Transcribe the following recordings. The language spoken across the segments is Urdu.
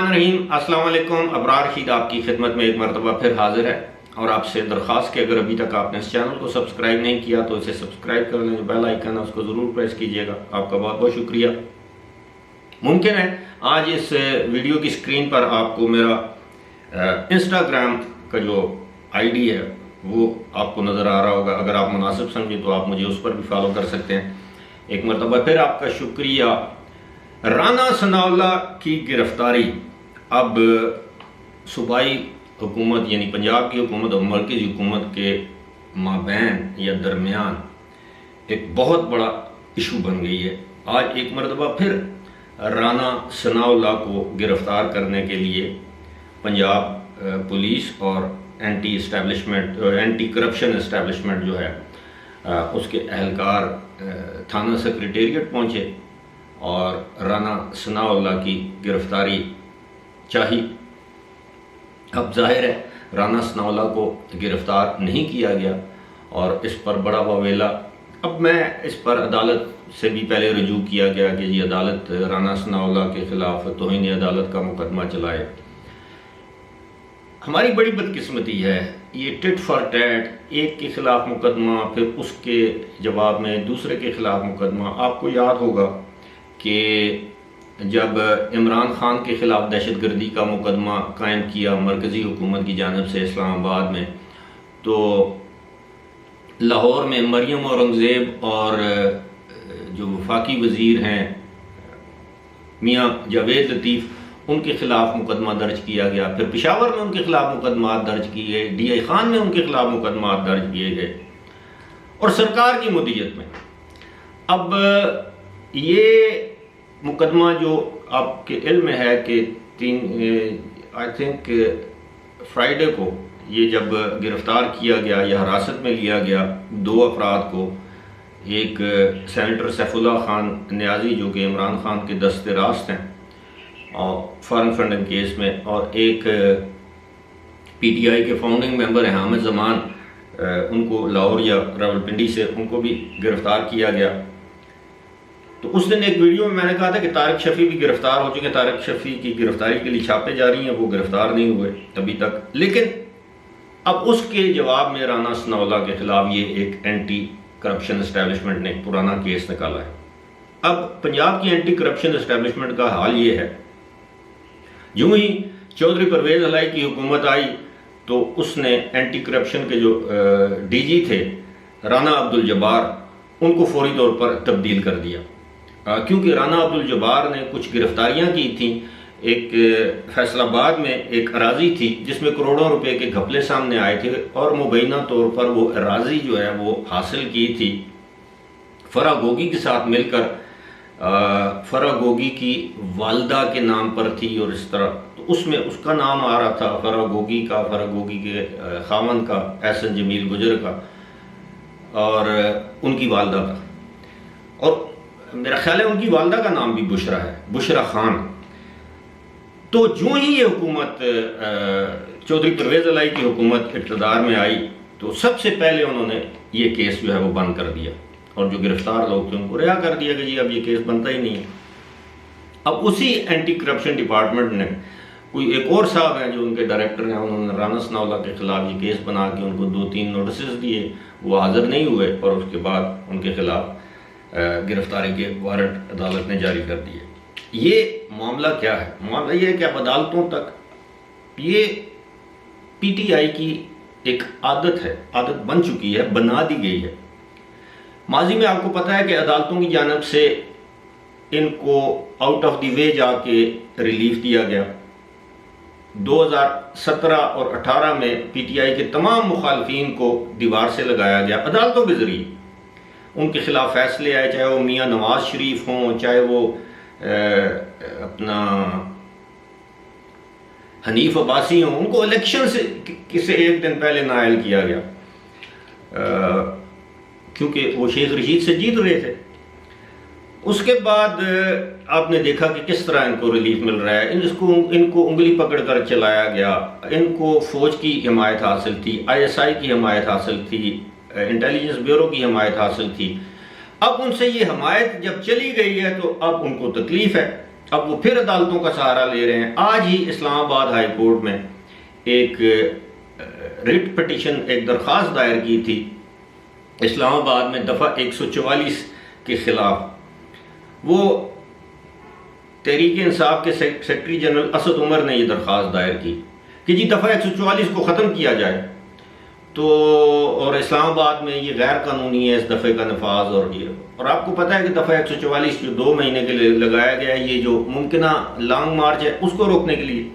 الرحمن الرحیم۔ السلام علیکم۔ ابرار رشید آپ کی خدمت میں ایک مرتبہ پھر حاضر ہے اور آپ سے درخواست کہ اگر ابھی تک آپ نے اس چینل کو سبسکرائب نہیں کیا تو اسے سبسکرائب کر لیں، جو بیل آئیکن ہے اس کو ضرور پریس کیجئے گا۔ آپ کا بہت بہت شکریہ۔ ممکن ہے آج اس ویڈیو کی سکرین پر آپ کو میرا انسٹاگرام کا جو آئی ڈی ہے وہ آپ کو نظر آ رہا ہوگا۔ اگر آپ مناسب سمجھیں تو آپ مجھے اس پر بھی فالو کر سکتے ہیں۔ ایک مرتبہ پھر آپ کا شکریہ۔ رانا ثناء اللہ کی گرفتاری اب صوبائی حکومت یعنی پنجاب کی حکومت اور مرکزی حکومت کے مابین یا درمیان ایک بہت بڑا ایشو بن گئی ہے۔ آج ایک مرتبہ پھر رانا ثناء اللہ کو گرفتار کرنے کے لیے پنجاب پولیس اور اینٹی کرپشن اسٹیبلشمنٹ جو ہے اس کے اہلکار تھانہ سیکریٹریٹ پہنچے اور رانا ثناء اللہ کی گرفتاری چاہی۔ اب ظاہر ہے رانا ثناء اللہ کو گرفتار نہیں کیا گیا اور اس پر بڑا واویلا۔ اب میں اس پر عدالت سے بھی پہلے رجوع کیا گیا کہ یہ عدالت رانا ثناء اللہ کے خلاف توہین عدالت کا مقدمہ چلائے۔ ہماری بڑی بدقسمتی ہے، یہ ٹٹ فار ٹیٹ، ایک کے خلاف مقدمہ پھر اس کے جواب میں دوسرے کے خلاف مقدمہ۔ آپ کو یاد ہوگا کہ جب عمران خان کے خلاف دہشت گردی کا مقدمہ قائم کیا مرکزی حکومت کی جانب سے اسلام آباد میں، تو لاہور میں مریم اورنگزیب اور جو وفاقی وزیر ہیں میاں جاوید لطیف ان کے خلاف مقدمہ درج کیا گیا۔ پھر پشاور میں ان کے خلاف مقدمات درج کیے گئے، ڈی آئی خان میں ان کے خلاف مقدمات درج کیے گئے اور سرکار کی مدیت میں اب یہ مقدمہ جو آپ کے علم میں ہے کہ آئی تھنک فرائیڈے کو یہ جب گرفتار کیا گیا یا حراست میں لیا گیا دو افراد کو، ایک سینیٹر سیف اللہ خان نیازی جو کہ عمران خان کے دست راست ہیں اور فارن فنڈنگ کیس میں، اور ایک پی ٹی آئی کے فاؤنڈنگ ممبر ہیں حامد زمان، ان کو لاہور یا راولپنڈی سے ان کو بھی گرفتار کیا گیا۔ تو اس دن ایک ویڈیو میں نے کہا تھا کہ طارق شفیع بھی گرفتار ہو چکے، طارق شفیع کی گرفتاری کے لیے چھاپے جاری ہیں، وہ گرفتار نہیں ہوئے ابھی تک۔ لیکن اب اس کے جواب میں رانا ثناء اللہ کے خلاف یہ ایک اینٹی کرپشن اسٹیبلشمنٹ نے پرانا کیس نکالا ہے۔ اب پنجاب کی اینٹی کرپشن اسٹیبلشمنٹ کا حال یہ ہے، جو ہی چودھری پرویز الہی کی حکومت آئی تو اس نے اینٹی کرپشن کے جو ڈی جی تھے رانا عبدالجبار ان کو فوری طور پر تبدیل کر دیا، کیونکہ رانا عبدالجبار نے کچھ گرفتاریاں کی تھیں۔ ایک فیصل آباد میں ایک اراضی تھی جس میں کروڑوں روپے کے گھپلے سامنے آئے تھے اور مبینہ طور پر وہ اراضی جو ہے وہ حاصل کی تھی فرح گوگی کے ساتھ مل کر، فرح گوگی کی والدہ کے نام پر تھی اور اس طرح، تو اس میں اس کا نام آ رہا تھا فرح گوگی کا، فرح گوگی کے خاوند کا احسن جمیل گجر کا اور ان کی والدہ کا، اور میرا خیال ہے ان کی والدہ کا نام بھی بشرا ہے، بشرا خان۔ تو جو ہی یہ حکومت چودھری پرویز الہی کی حکومت اقتدار میں آئی تو سب سے پہلے انہوں نے یہ کیس جو ہے وہ بند کر دیا اور جو گرفتار لوگ تھے ان کو رہا کر دیا کہ جی اب یہ کیس بنتا ہی نہیں ہے۔ اب اسی اینٹی کرپشن ڈپارٹمنٹ نے کوئی ایک اور صاحب ہیں جو ان کے ڈائریکٹر ہیں، انہوں نے رانا ثناء اللہ کے خلاف یہ کیس بنا کے ان کو 2-3 نوٹسز دیے، وہ حاضر نہیں ہوئے اور اس کے بعد ان کے خلاف گرفتاری کے وارنٹ عدالت نے جاری کر دیے۔ یہ معاملہ کیا ہے؟ معاملہ یہ ہے کہ اب عدالتوں تک یہ پی ٹی آئی کی ایک عادت ہے، عادت بن چکی ہے، بنا دی گئی ہے۔ ماضی میں آپ کو پتہ ہے کہ عدالتوں کی جانب سے ان کو آؤٹ آف دی وے جا کے ریلیف دیا گیا۔ 2017 اور 18 میں پی ٹی آئی کے تمام مخالفین کو دیوار سے لگایا گیا عدالتوں کے ذریعے، ان کے خلاف فیصلے آئے، چاہے وہ میاں نواز شریف ہوں، چاہے وہ اپنا حنیف عباسی ہوں، ان کو الیکشن سے ایک دن پہلے نائل کیا گیا کیونکہ وہ شیخ رشید سے جیت رہے تھے۔ اس کے بعد آپ نے دیکھا کہ کس طرح ان کو ریلیف مل رہا ہے، ان کو انگلی پکڑ کر چلایا گیا، ان کو فوج کی حمایت حاصل تھی، آئی ایس آئی کی حمایت حاصل تھی، انٹیلیجنس بیورو کی حمایت حاصل تھی۔ اب ان سے یہ حمایت جب چلی گئی ہے تو اب ان کو تکلیف ہے اب وہ پھر عدالتوں کا سہارا لے رہے ہیں. آج ہی اسلام آباد ہائی کورٹ میں ایک ریٹ پٹیشن، ایک درخواست دائر کی تھی اسلام آباد میں دفعہ 144 کے خلاف. وہ تحریک انصاف کے سیکرٹری جنرل اسد عمر نے یہ درخواست دائر کی کہ جی دفعہ 144 کو ختم کیا جائے. تو اور اسلام آباد میں یہ غیر قانونی ہے اس دفعے کا نفاذ. اور آپ کو پتہ ہے کہ دفعہ 144 جو 2 مہینے کے لیے لگایا گیا ہے، یہ جو ممکنہ لانگ مارچ ہے اس کو روکنے کے لیے.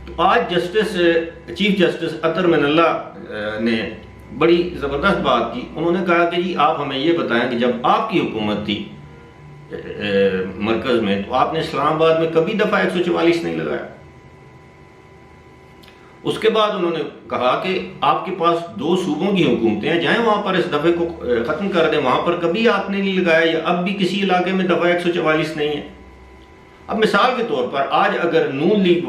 تو آج چیف جسٹس اطہر من اللہ نے بڑی زبردست بات کی. انہوں نے کہا کہ جی آپ ہمیں یہ بتائیں کہ جب آپ کی حکومت تھی مرکز میں تو آپ نے اسلام آباد میں کبھی دفعہ 144 نہیں لگایا. اس کے بعد انہوں نے کہا کہ آپ کے پاس 2 صوبوں کی حکومتیں ہیں، جائیں وہاں پر اس دفعے کو ختم کر دیں. وہاں پر کبھی آپ نے نہیں لگایا، یا اب بھی کسی علاقے میں دفعہ 144 نہیں ہے. اب مثال کے طور پر آج اگر نون لیگ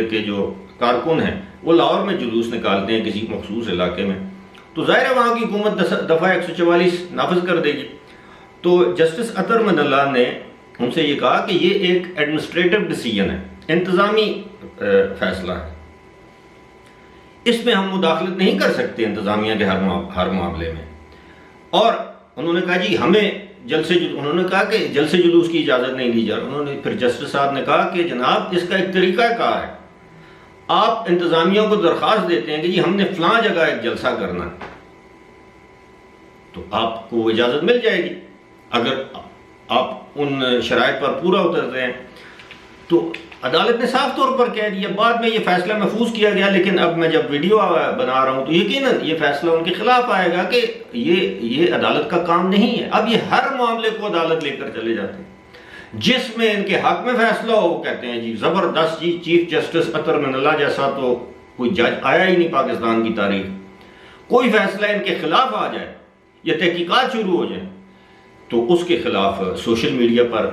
کے جو کارکن ہیں وہ لاہور میں جلوس نکالتے ہیں کسی مخصوص علاقے میں، تو ظاہر ہے وہاں کی حکومت دفعہ 144 نافذ کر دے گی. تو جسٹس اطہر من اللہ نے ان سے یہ کہا کہ یہ ایک ایڈمنسٹریٹو ڈیسیژن ہے، انتظامی فیصلہ ہے، اس میں ہم مداخلت نہیں کر سکتے انتظامیہ کے ہر معاملے میں. اور انہوں نے کہا جی ہمیں انہوں نے کہا کہ جلسے جلوس کی اجازت نہیں دی جا رہی. انہوں نے پھر جسٹس صاحب نے کہا کہ جناب اس کا ایک طریقہ کار ہے، آپ انتظامیہ کو درخواست دیتے ہیں کہ جی ہم نے فلاں جگہ ایک جلسہ کرنا ہے، تو آپ کو اجازت مل جائے گی اگر آپ ان شرائط پر پورا اترتے ہیں. تو عدالت نے صاف طور پر کہہ دیا. بعد میں یہ فیصلہ محفوظ کیا گیا، لیکن اب میں جب ویڈیو بنا رہا ہوں تو یقیناً یہ فیصلہ ان کے خلاف آئے گا کہ یہ عدالت کا کام نہیں ہے. اب یہ ہر معاملے کو عدالت لے کر چلے جاتے ہیں، جس میں ان کے حق میں فیصلہ ہو وہ کہتے ہیں جی زبردست، جی چیف جسٹس اطہر من اللہ جیسا تو کوئی جج آیا ہی نہیں پاکستان کی تاریخ. کوئی فیصلہ ان کے خلاف آ جائے یا تحقیقات شروع ہو جائیں تو اس کے خلاف سوشل میڈیا پر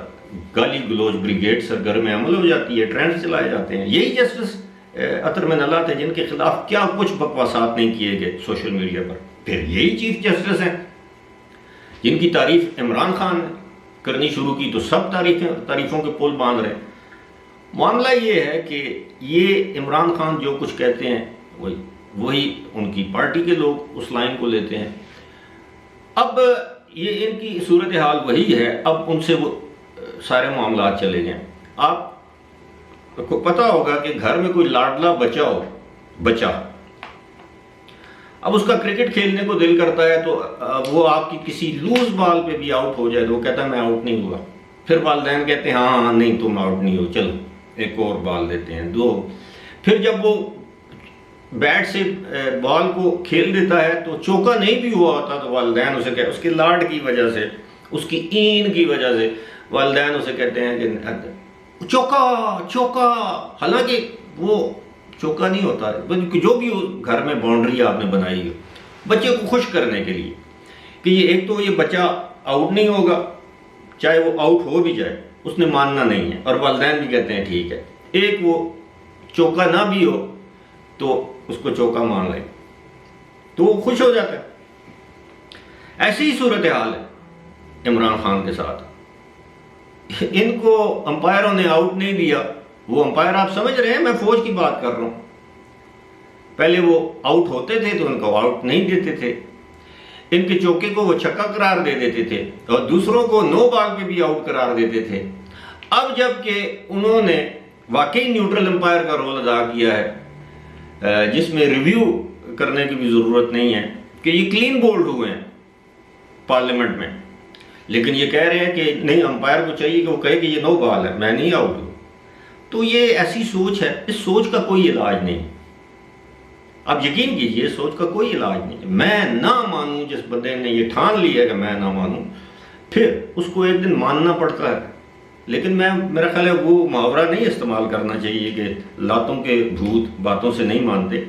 گالی گلوچ بریگیڈ سرگرم عمل ہو جاتی ہے، ٹرینڈ چلائے جاتے ہیں. یہی جسٹس اطہر من اللہ تھے جن کے خلاف کیا کچھ بکواسات نہیں کیے گئے سوشل میڈیا پر. پھر یہی چیف جسٹس ہیں جن کی تعریف عمران خان نے کرنی شروع کی تو سب تعریفوں کے پل باندھ رہے ہیں. معاملہ یہ ہے کہ یہ عمران خان جو کچھ کہتے ہیں وہی ان کی پارٹی کے لوگ اس لائن کو لیتے ہیں. اب یہ ان کی صورتحال وہی ہے. اب ان سے وہ سارے معاملات چلے گئے. آپ کو پتہ ہوگا کہ گھر میں کوئی لاڈلا بچہ اب اس کا کرکٹ کھیلنے کو دل کرتا ہے تو وہ آپ کی کسی لوز بال پہ بھی آؤٹ ہو جائے تو وہ کہتا ہے میں آؤٹ نہیں ہوا. پھر والدین کہتے ہیں ہاں نہیں تم آؤٹ نہیں ہو، چلو ایک اور بال دیتے ہیں 2. پھر جب وہ بیٹ سے بال کو کھیل دیتا ہے تو چوکا نہیں بھی ہوا ہوتا تو والدین اسے کہتے اس کے لاڈ کی وجہ سے، اس کی این کی وجہ سے والدین اسے کہتے ہیں کہ چوکا، حالانکہ وہ چوکا نہیں ہوتا ہے. جو بھی گھر میں باؤنڈری آپ نے بنائی ہو بچے کو خوش کرنے کے لیے کہ یہ ایک تو یہ بچہ آؤٹ نہیں ہوگا، چاہے وہ آؤٹ ہو بھی جائے اس نے ماننا نہیں ہے، اور والدین بھی کہتے ہیں ٹھیک ہے. ایک وہ چوکا نہ بھی ہو تو اس کو چوکا مان لے تو وہ خوش ہو جاتا ہے. ایسی ہی صورتحال ہے عمران خان کے ساتھ. ان کو امپائروں نے آؤٹ نہیں دیا. وہ امپائر آپ سمجھ رہے ہیں میں فوج کی بات کر رہا ہوں. پہلے وہ آؤٹ ہوتے تھے تو ان کو آؤٹ نہیں دیتے تھے، ان کے چوکے کو وہ چھکا قرار دے دیتے تھے اور دوسروں کو 9 بال پہ بھی آؤٹ قرار دیتے تھے. اب جب کہ انہوں نے واقعی نیوٹرل امپائر کا رول ادا کیا ہے جس میں ریویو کرنے کی بھی ضرورت نہیں ہے کہ یہ کلین بولڈ ہوئے ہیں پارلیمنٹ میں، لیکن یہ کہہ رہے ہیں کہ نہیں امپائر کو چاہیے کہ وہ کہے کہ یہ 9 بال ہے میں نہیں آؤٹ ہوں. تو یہ ایسی سوچ ہے، اس سوچ کا کوئی علاج نہیں. آپ یقین کیجئے اس سوچ کا کوئی علاج نہیں. میں نہ مانوں، جس بندے نے یہ ٹھان لیا کہ میں نہ مانوں پھر اس کو ایک دن ماننا پڑتا ہے. لیکن میرا خیال ہے وہ محاورہ نہیں استعمال کرنا چاہیے کہ لاتوں کے بھوت باتوں سے نہیں مانتے.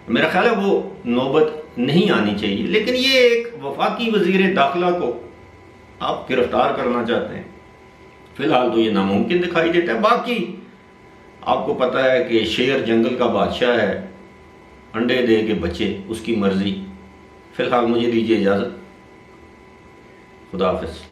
میرا خیال ہے وہ نوبت نہیں آنی چاہیے. لیکن یہ ایک وفاقی وزیر داخلہ کو آپ گرفتار کرنا چاہتے ہیں، فی الحال تو یہ ناممکن دکھائی دیتا ہے. باقی آپ کو پتہ ہے کہ شیر جنگل کا بادشاہ ہے، انڈے دے کے بچے اس کی مرضی. فی الحال مجھے دیجیے اجازت. خدا حافظ.